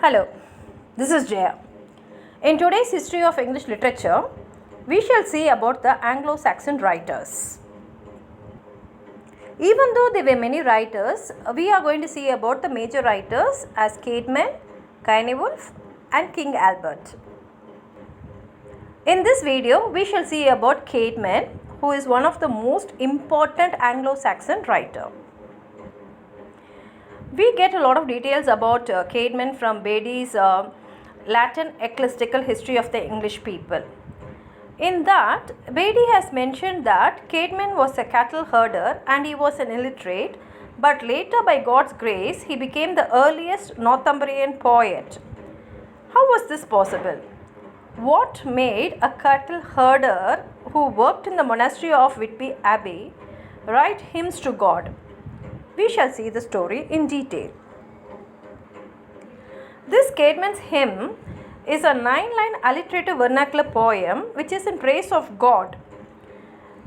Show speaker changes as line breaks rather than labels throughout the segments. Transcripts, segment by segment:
Hello, this is Jaya. In today's history of English literature, we shall see about the Anglo Saxon writers. Even though there were many writers, we are going to see about the major writers as Caedmon, Caedmon, and King Albert. In this video, we shall see about Caedmon, who is one of the most important Anglo Saxon writer. We get a lot of details about Caedmon from Beatty's Latin Ecclesiastical History of the English People. In that, Beatty has mentioned that Caedmon was a cattle herder and he was an illiterate, but later by God's grace, he became the earliest Northumbrian poet. How was this possible? What made a cattle herder who worked in the monastery of Whitby Abbey write hymns to God? We shall see the story in detail. This Caedmon's hymn is a 9-line alliterative vernacular poem which is in praise of God.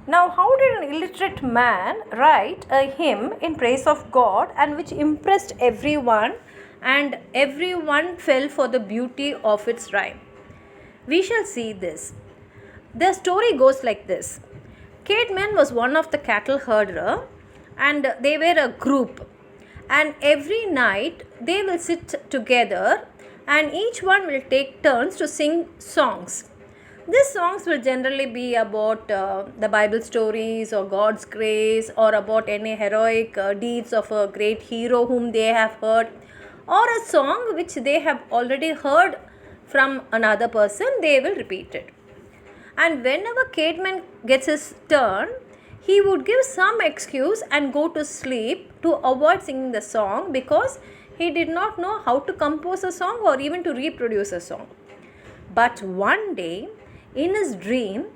Now, how did an illiterate man write a hymn in praise of God and which impressed everyone and everyone fell for the beauty of its rhyme? We shall see this. The story goes like this. Caedmon was one of the cattle herder and they were a group, and every night they will sit together and each one will take turns to sing songs. These songs will generally be about the Bible stories or God's grace or about any heroic deeds of a great hero whom they have heard, or a song which they have already heard from another person. They will repeat it. And whenever Caedmon gets his turn, he would give some excuse and go to sleep to avoid singing the song because he did not know how to compose a song or even to reproduce a song. But one day, in his dream,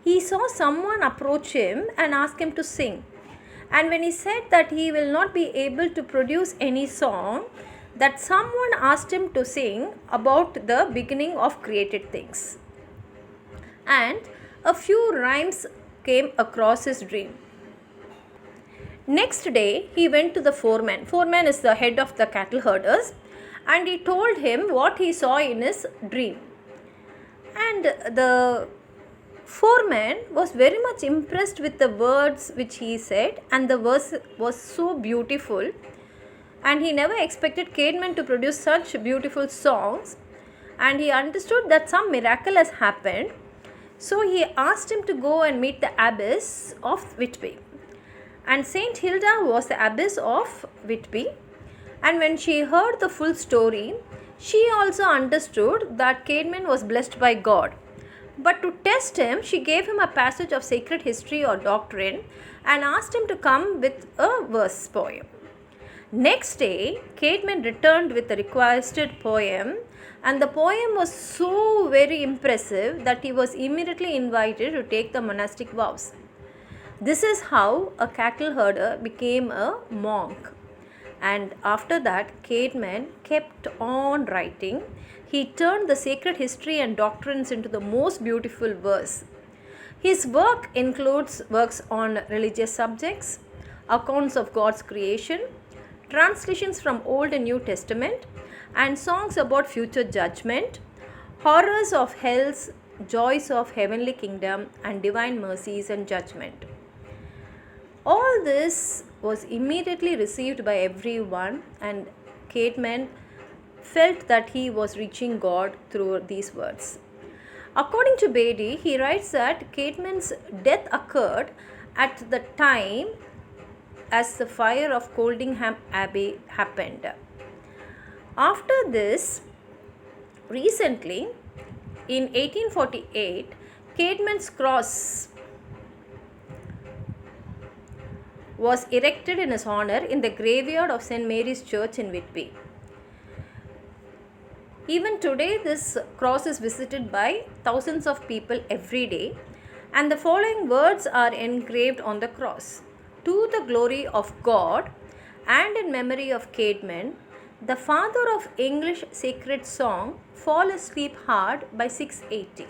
he saw someone approach him and ask him to sing. And when he said that he will not be able to produce any song, that someone asked him to sing about the beginning of created things. And a few rhymes came across his dream. Next day, he went to the foreman. Foreman is the head of the cattle herders, and he told him what he saw in his dream. And the foreman was very much impressed with the words which he said, and the verse was so beautiful, and he never expected Caedmon to produce such beautiful songs, and he understood that some miracle has happened. So he asked him to go and meet the abbess of Whitby. And Saint Hilda was the abbess of Whitby. And when she heard the full story, she also understood that Caedmon was blessed by God. But to test him, she gave him a passage of sacred history or doctrine and asked him to come with a verse poem. Next day, Caedmon returned with the requested poem, and the poem was so very impressive that he was immediately invited to take the monastic vows. This is how a cattle herder became a monk. And after that, Caedmon kept on writing. He turned the sacred history and doctrines into the most beautiful verse. His work includes works on religious subjects, accounts of God's creation, translations from Old and New Testament, and songs about future judgment, horrors of hell's, joys of heavenly kingdom, and divine mercies and judgment. All this was immediately received by everyone, and Caedmon felt that he was reaching God through these words. According to Beatty, he writes that Caedmon's death occurred at the time as the fire of Coldingham Abbey happened. After this, recently, in 1848, Caedmon's cross was erected in his honor in the graveyard of St. Mary's Church in Whitby. Even today, this cross is visited by thousands of people every day, and the following words are engraved on the cross. To the glory of God and in memory of Caedmon, the father of English sacred song, fall asleep hard by 680.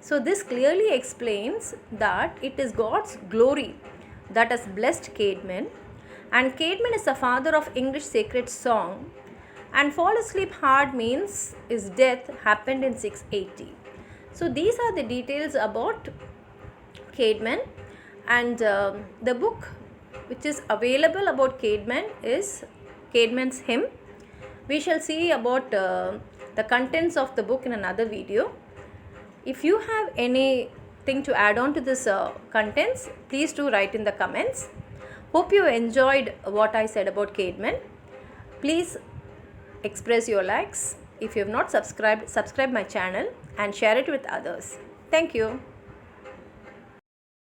So this clearly explains that it is God's glory that has blessed Caedmon, and Caedmon is the father of English sacred song, And fall asleep hard means his death happened in 680. So these are the details about Caedmon, and the book which is available about Caedmon is Caedmon's Hymn. We shall see about the contents of the book in another video. If you have anything to add on to this contents, please do write in the comments. Hope you enjoyed what I said about Caedmon. Please express your likes. If you have not subscribed, subscribe my channel and share it with others. Thank you.